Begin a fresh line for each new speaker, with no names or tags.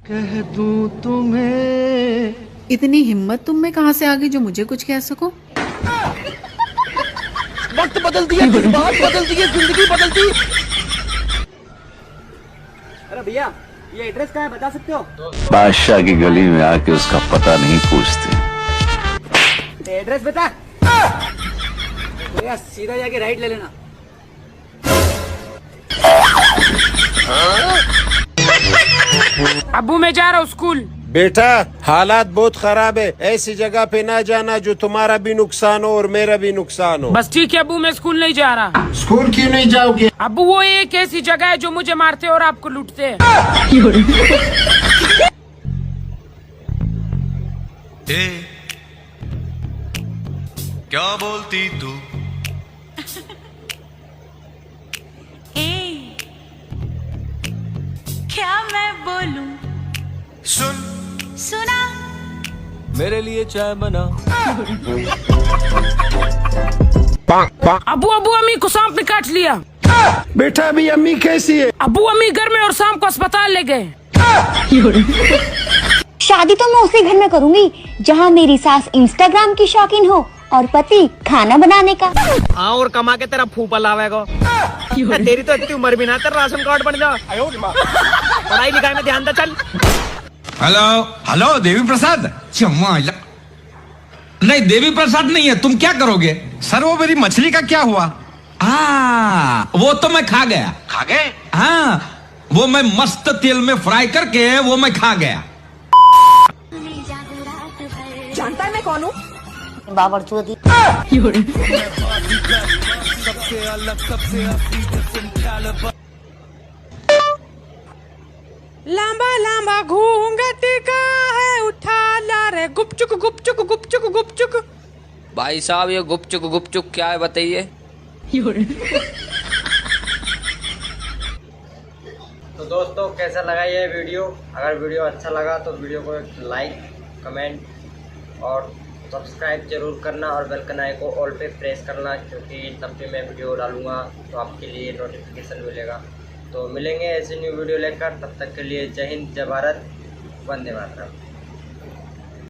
कह दूं तुम्हें।
इतनी हिम्मत तुम में कहाँ से आ गई जो मुझे कुछ कह सको?
वक्त बदल दिया, बात बदल दी, जिंदगी बदल दी।
अरे भैया, ये एड्रेस कहाँ है, बता सकते हो?
बादशाह की गली में आके उसका पता नहीं पूछते।
एड्रेस बता। भैया सीधा जाके राइट ले लेना।
अब्बू मैं जा रहा हूँ स्कूल।
बेटा हालात बहुत खराब है, ऐसी जगह पे ना जाना जो तुम्हारा भी नुकसान हो और मेरा भी नुकसान हो।
बस ठीक है अब्बू, मैं स्कूल नहीं जा रहा।
स्कूल क्यों नहीं जाओगे?
अब्बू वो एक ऐसी जगह है जो मुझे मारते और आपको लूटते हैं।
क्या बोलती तू?
क्या मैं बोलूं?
सुन
सुना
मेरे लिए चाय बना।
अब्बू अब्बू अम्मी को सांप ने काट लिया।
बेटा अभी अम्मी कैसी है?
अब्बू अम्मी घर में और शाम को अस्पताल ले गए।
शादी तो मैं उसी घर में करूंगी जहाँ मेरी सास इंस्टाग्राम की शौकीन हो और पति खाना बनाने का।
हाँ, और कमा के तेरा फूफा लावेगा। तेरी तो इतनी उम्र भी ना, तेरा राशन कार्ड बन जा। पढ़ाई लिखाई में ध्यान दे चल।
Hello hello Devi Prasad. नहीं देवी प्रसाद नहीं है, तुम क्या करोगे? सर वो मेरी मछली का क्या हुआ? वो तो मैं खा गया। खा गए? हाँ, वो मैं मस्त तेल में फ्राई करके वो मैं खा गया।
जानता है मैं कौन हूँ?
बाबर चौधरी।
लंबा लंबा घूंघट का है उठा ला रे गुपचुक गुपचुक गुपचुक गुपचुक।
भाई साहब ये गुपचुक क्या है बताइए? तो दोस्तों कैसा लगा ये वीडियो? अगर वीडियो अच्छा लगा तो वीडियो को एक लाइक, कमेंट और सब्सक्राइब जरूर करना और बेल का आइकन को ऑल पे प्रेस करना, क्योंकि तब भी मैं वीडियो डालूंगा तो आपके लिए नोटिफिकेशन मिलेगा। तो मिलेंगे ऐसी न्यू वीडियो लेकर, तब तक के लिए जय हिंद, जय भारत, वंदे मातरम।